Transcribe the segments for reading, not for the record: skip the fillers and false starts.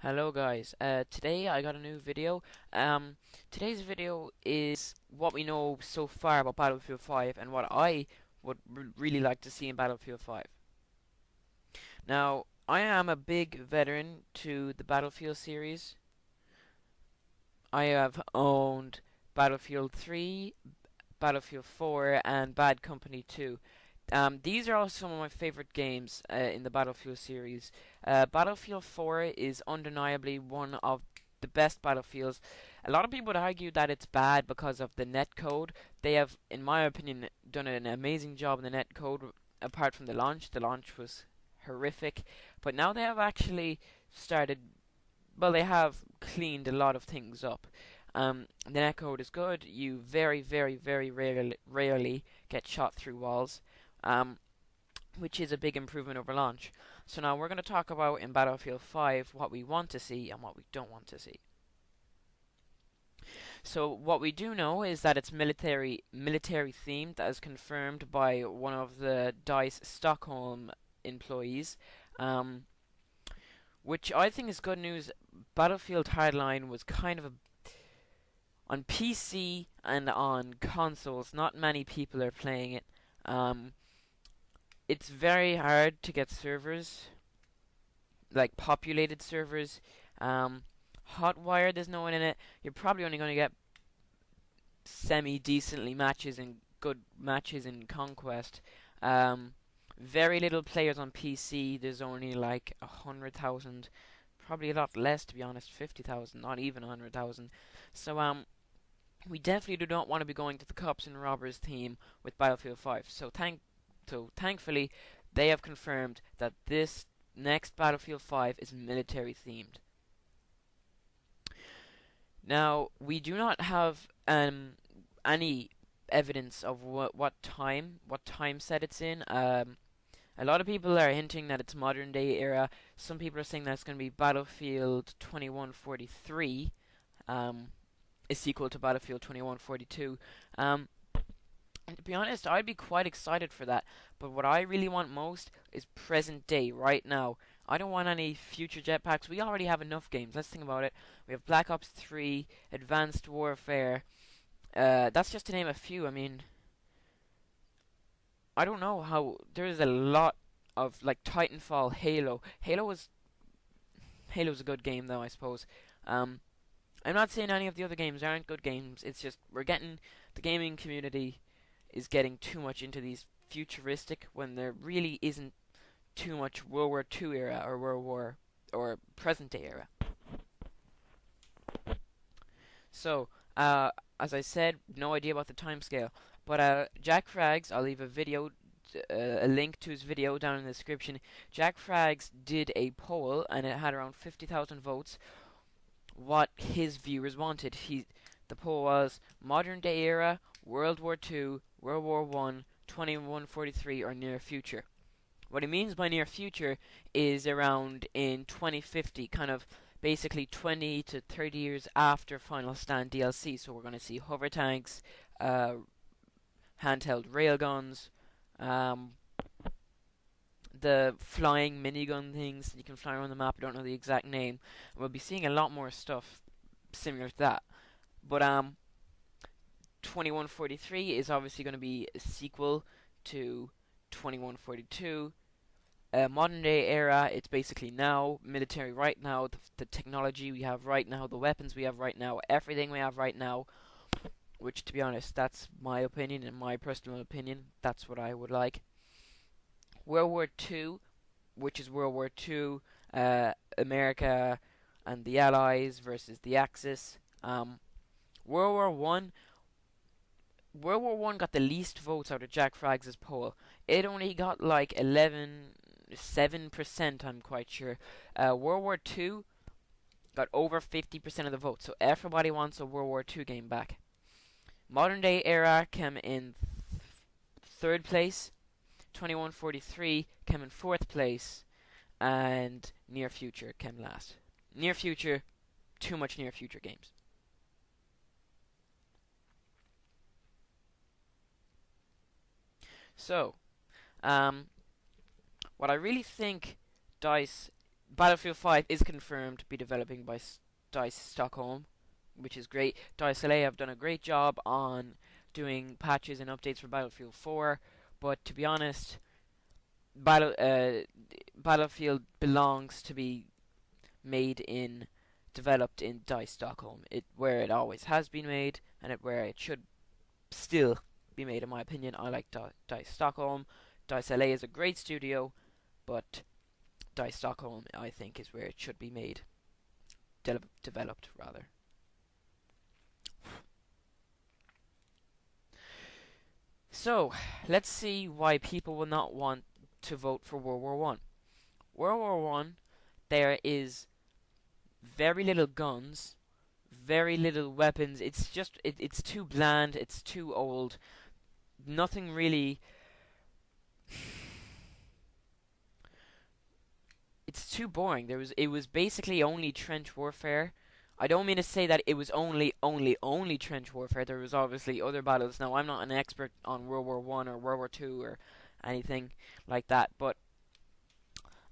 Hello guys, today I got a new video. Today's video is what we know so far about Battlefield 5 and what I would really like to see in Battlefield 5. Now, I am a big veteran to the Battlefield series. I have owned Battlefield 3, Battlefield 4, and Bad Company 2. These are all some of my favorite games in the Battlefield series. Battlefield 4 is undeniably one of the best battlefields. A lot of people would argue that it's bad because of the netcode. They have, in my opinion, done an amazing job in the netcode. Apart from the launch was horrific, but now they have actually started. Well, they have cleaned a lot of things up. The netcode is good. You very rarely get shot through walls, um, which is a big improvement over launch. So now we're going to talk about in Battlefield 5 what we want to see and what we don't want to see. So what we do know is that it's military themed, as confirmed by one of the DICE Stockholm employees. Which I think is good news. Battlefield Hardline was kind of on PC and on consoles. Not many people are playing it. It's very hard to get servers, like populated servers. Hotwire, there's no one in it. You're probably only going to get semi-decently matches and good matches in Conquest. Very little players on PC. There's only like 100,000, probably a lot less to be honest, 50,000, not even 100,000. So we definitely do not want to be going to the cops and robbers theme with Battlefield 5. So thankfully, they have confirmed that this next Battlefield 5 is military themed. Now we do not have any evidence of what time set it's in. A lot of people are hinting that it's modern day era. Some people are saying that it's going to be Battlefield 2143, a sequel to Battlefield 2142. And to be honest, I'd be quite excited for that. But what I really want most is present day, right now. I don't want any future jetpacks. We already have enough games. Let's think about it. We have Black Ops 3, Advanced Warfare. That's just to name a few. I mean, I don't know how. There's a lot of like Titanfall, Halo. Halo's a good game though, I suppose. I'm not saying any of the other games aren't good games. It's just the gaming community is getting too much into these futuristic when there really isn't too much World War II era or World War or present day era. So, as I said, no idea about the timescale. But Jack Frags, I'll leave a link to his video down in the description. Jack Frags did a poll and it had around 50,000 votes. What his viewers wanted. The poll was modern day era, World War II, World War One, 2143, or near future. What he means by near future is around in 2050, kind of basically 20 to 30 years after Final Stand DLC. So we're going to see hover tanks, handheld railguns, the flying minigun things. You can fly around the map. I don't know the exact name. We'll be seeing a lot more stuff similar to that. But 2143 is obviously going to be a sequel to 2142. Modern day era, it's basically now, military right now, the technology we have right now, the weapons we have right now, everything we have right now, which to be honest, that's my opinion and my personal opinion, that's what I would like. World War II, which is World War II, America and the Allies versus the Axis. World War One. World War One got the least votes out of Jack Frags' poll. It only got like 7%, I'm quite sure. World War Two got over 50% of the votes, so everybody wants a World War Two game back. Modern day era came in third place. 2143 came in fourth place, and near future came last. Near future, too much near future games. So, what I really think DICE Battlefield 5 is confirmed to be developing by DICE Stockholm, which is great. DICE LA have done a great job on doing patches and updates for Battlefield 4, but to be honest, Battlefield belongs to be made in developed in DICE Stockholm, where it always has been made, and where it should still be made. In my opinion, I like DICE Stockholm. DICE LA is a great studio, but DICE Stockholm, I think, is where it should be made, developed rather. So let's see why people will not want to vote for World War One. World War One, there is very little guns, very little weapons. It's just it's too bland. It's too old. Nothing really. It's too boring. It was basically only trench warfare. I don't mean to say that it was only trench warfare. There was obviously other battles. Now I'm not an expert on World War One or World War Two or anything like that, but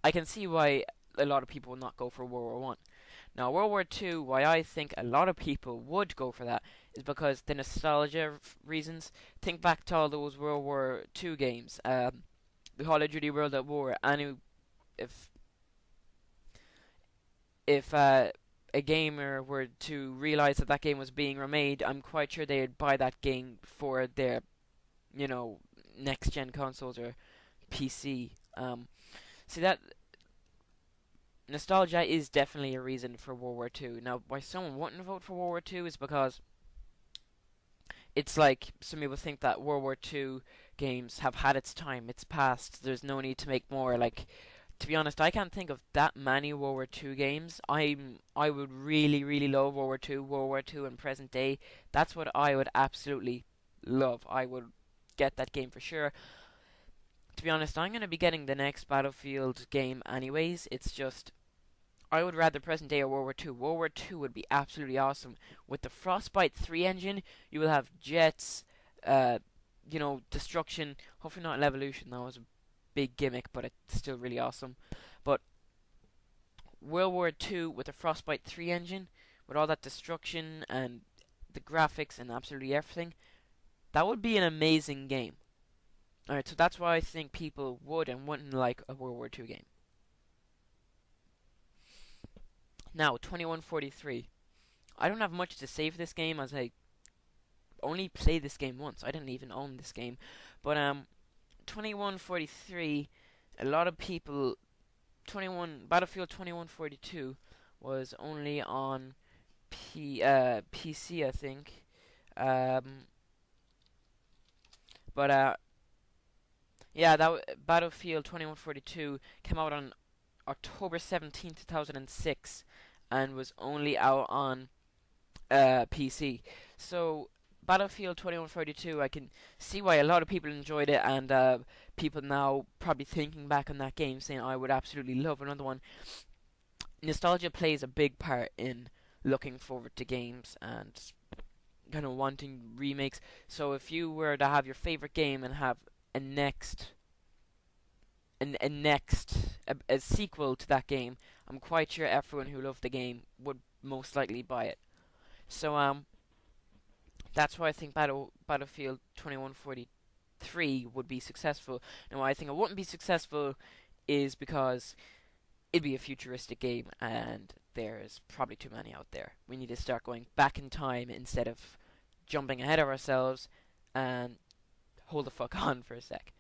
I can see why a lot of people would not go for World War One. Now World War Two, why I think a lot of people would go for that is because the nostalgia reasons. Think back to all those World War Two games, the Call of Duty World at War, and if a gamer were to realize that that game was being remade, I'm quite sure they'd buy that game for their, next gen consoles or PC. See that nostalgia is definitely a reason for World War Two. Now, why someone wouldn't vote for World War Two is because it's like some people think that World War Two games have had its time, it's past. There's no need to make more. Like, to be honest, I can't think of that many World War Two games. I would really, really love World War Two in present day. That's what I would absolutely love. I would get that game for sure. To be honest, I'm going to be getting the next Battlefield game anyways. It's just, I would rather present day or World War Two. World War Two would be absolutely awesome. With the Frostbite 3 engine, you will have jets, destruction. Hopefully not Evolution. That was a big gimmick, but it's still really awesome. But World War Two with the Frostbite 3 engine, with all that destruction and the graphics and absolutely everything, that would be an amazing game. Alright, so that's why I think people would and wouldn't like a World War Two game. Now, 2143. I don't have much to say for this game, as I only played this game once. I didn't even own this game. But 2143, a lot of people, Battlefield 2142 was only on PC, I think. Yeah, Battlefield 2142 came out on October 17th, 2006, and was only out on PC. So Battlefield 2142, I can see why a lot of people enjoyed it, and people now probably thinking back on that game saying, I would absolutely love another one. Nostalgia plays a big part in looking forward to games and kind of wanting remakes. So if you were to have your favorite game and have a sequel to that game, I'm quite sure everyone who loved the game would most likely buy it. So that's why I think Battlefield 2143 would be successful. And why I think it wouldn't be successful is because it'd be a futuristic game, and there's probably too many out there. We need to start going back in time instead of jumping ahead of ourselves, and hold the fuck on for a sec.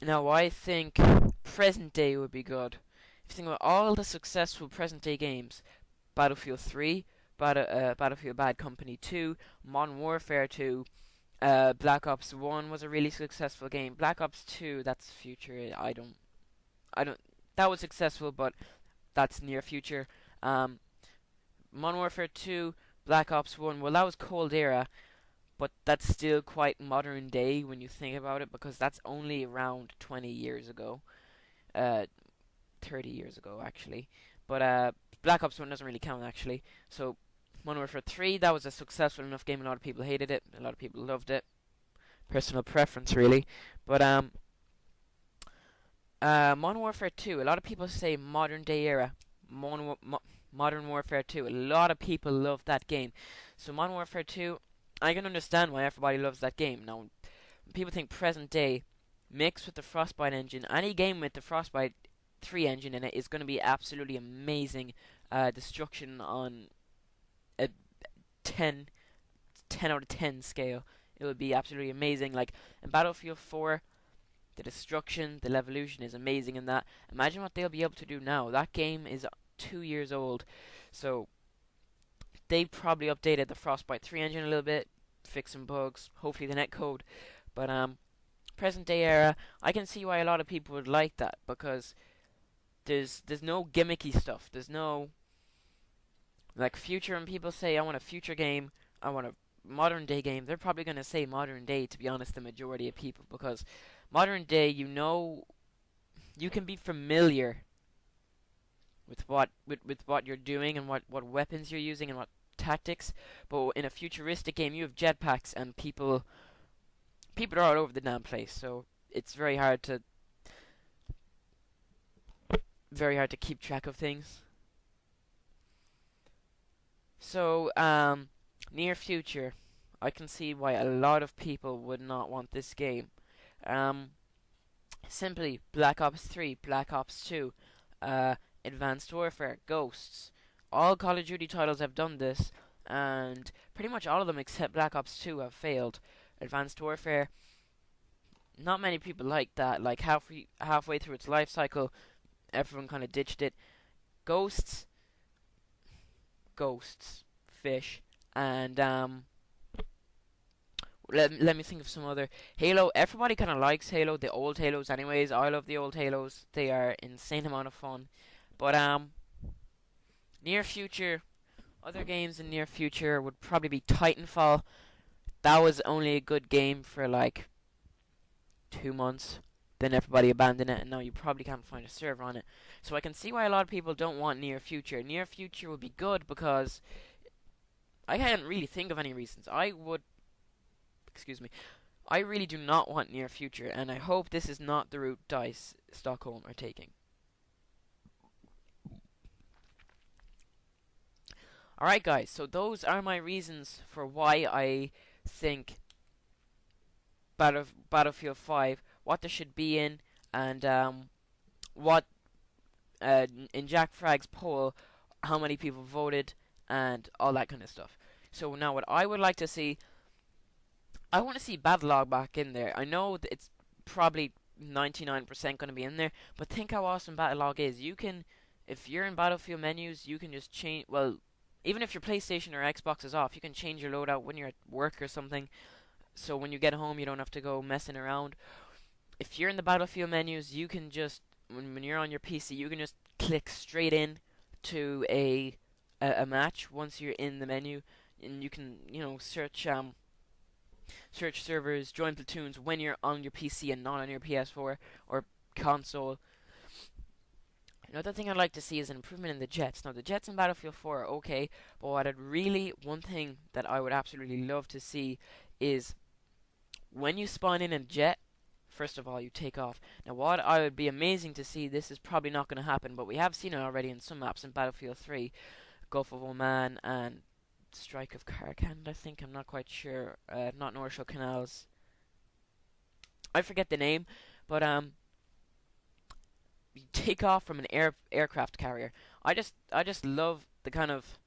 Now, I think present day would be good. If you think about all the successful present day games, Battlefield 3, Battlefield Bad Company 2, Modern Warfare 2, Black Ops 1 was a really successful game. Black Ops 2, that's future. I don't. That was successful, but that's near future. Modern Warfare 2, Black Ops 1. Well, that was Cold Era, but that's still quite modern day when you think about it, because that's only around 20 years ago. 30 years ago, actually. But Black Ops 1 doesn't really count, actually. So, Modern Warfare 3, that was a successful enough game. A lot of people hated it. A lot of people loved it. Personal preference, really. But Modern Warfare 2. A lot of people say modern day era. Modern Warfare 2. A lot of people love that game. So Modern Warfare 2, I can understand why everybody loves that game. Now, people think present day mixed with the Frostbite engine. Any game with the Frostbite 3 engine in it is going to be absolutely amazing. Destruction on a 10, 10 out of 10 scale. It would be absolutely amazing. Like in Battlefield 4, the destruction, the evolution is amazing in that. Imagine what they'll be able to do now. That game is 2 years old, so they probably updated the Frostbite 3 engine a little bit, fixed some bugs, hopefully the netcode. But present day era, I can see why a lot of people would like that because there's no gimmicky stuff. There's no like future, and people say I want a future game, I want a modern day game. They're probably going to say modern day, to be honest, the majority of people, because modern day, you can be familiar with what you're doing and what weapons you're using and what tactics. But in a futuristic game, you have jetpacks and people are all over the damn place. So it's very hard to keep track of things. So near future, I can see why a lot of people would not want this game. Um, Simply Black Ops 3, Black Ops 2, Advanced Warfare, Ghosts. All Call of Duty titles have done this, and pretty much all of them except Black Ops 2 have failed. Advanced Warfare, not many people like that. Like halfway through its life cycle, everyone kind of ditched it. Ghosts, Fish, and let me think of some other. Halo. Everybody kind of likes Halo, the old Halos anyways. I love the old Halos. They are insane amount of fun. But near future, other games in near future would probably be Titanfall. That was only a good game for like 2 months. Then everybody abandoned it, and now you probably can't find a server on it. So I can see why a lot of people don't want near future. Near future would be good because I can't really think of any reasons. Excuse me. I really do not want near future, and I hope this is not the route DICE Stockholm are taking. Alright guys, so those are my reasons for why I think Battlefield 5, what there should be in, and what in Jack Fragg's poll, how many people voted, and all that kind of stuff. So now what I would like to see, I want to see Battlelog back in there. I know that it's probably 99% going to be in there, but think how awesome Battlelog is. You can, if you're in Battlefield menus, you can just change, well, even if your PlayStation or Xbox is off, you can change your loadout when you're at work or something, so when you get home you don't have to go messing around. If you're in the Battlefield menus, you can just, when you're on your PC, you can just click straight in to a match once you're in the menu, and you can, search servers, join platoons when you're on your PC and not on your PS4 or console. Another thing I'd like to see is an improvement in the jets. Now, the jets in Battlefield 4 are okay, but one thing that I would absolutely love to see is when you spawn in a jet, first of all, you take off. Now, what I would be amazing to see, this is probably not going to happen, but we have seen it already in some maps in Battlefield 3, Gulf of Oman and Strike of Karkand, I think. I'm not quite sure. Not Norshell Canals. I forget the name, but you take off from an aircraft carrier. I just love the kind of.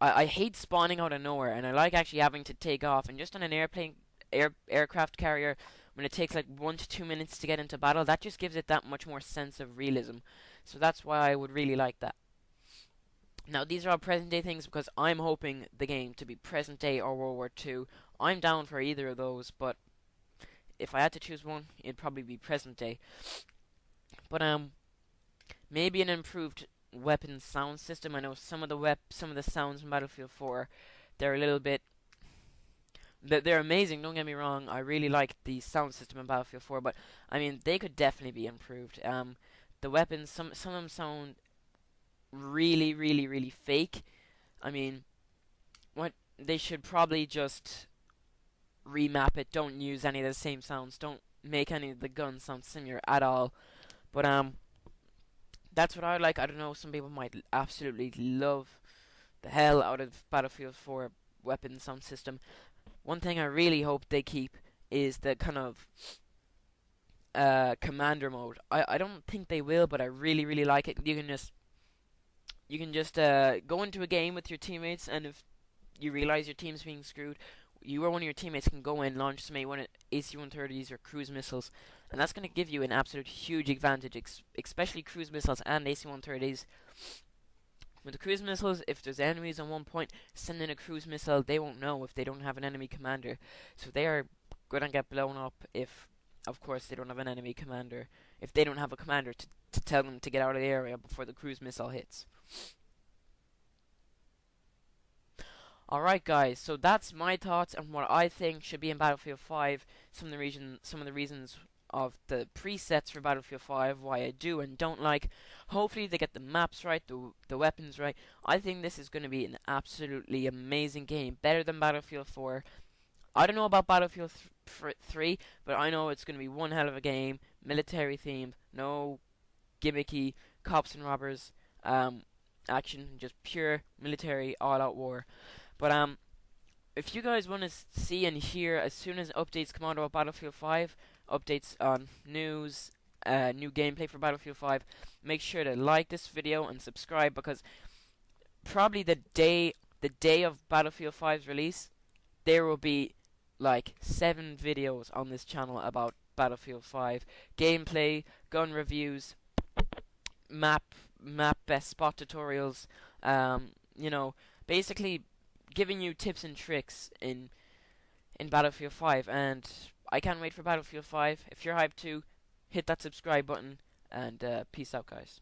I hate spawning out of nowhere, and I like actually having to take off. And just on an aircraft carrier, when it takes like 1 to 2 minutes to get into battle, that just gives it that much more sense of realism. So that's why I would really like that. Now, these are all present day things because I'm hoping the game to be present day or World War II. I'm down for either of those, but if I had to choose one, it'd probably be present day. But maybe an improved weapon sound system. I know some of the sounds in Battlefield 4, they're a little bit. They're amazing. Don't get me wrong. I really like the sound system in Battlefield 4, but I mean they could definitely be improved. The weapons, some of them sound really, really, really fake. I mean, what they should probably just remap it. Don't use any of the same sounds. Don't make any of the guns sound similar at all. But that's what I like. I don't know. Some people might absolutely love the hell out of Battlefield 4 weapon sound system. One thing I really hope they keep is the kind of commander mode. I don't think they will, but I really like it. You can just go into a game with your teammates, and if you realize your team's being screwed, you or one of your teammates can go in, launch some AC-130s or cruise missiles, and that's going to give you an absolute huge advantage, especially cruise missiles and AC-130s. With the cruise missiles, if there's enemies on one point, send in a cruise missile. They won't know if they don't have an enemy commander, so they are going to get blown up if, of course, they don't have an enemy commander. If they don't have a commander to tell them to get out of the area before the cruise missile hits. Alright guys, so that's my thoughts on what I think should be in Battlefield 5, some of the reasons of the presets for Battlefield 5, why I do and don't like. Hopefully they get the maps right, the weapons right. I think this is going to be an absolutely amazing game, better than Battlefield 4. I don't know about Battlefield 3, but I know it's going to be one hell of a game, military themed, no gimmicky cops and robbers action, just pure military all-out war. But if you guys want to see and hear as soon as updates come out about Battlefield 5, updates on news, new gameplay for Battlefield 5, make sure to like this video and subscribe, because probably the day of Battlefield 5's release, there will be like 7 videos on this channel about Battlefield 5 gameplay, gun reviews, map best spot tutorials, you know, basically giving you tips and tricks in Battlefield 5, and I can't wait for Battlefield 5. If you're hyped too, hit that subscribe button, and peace out guys.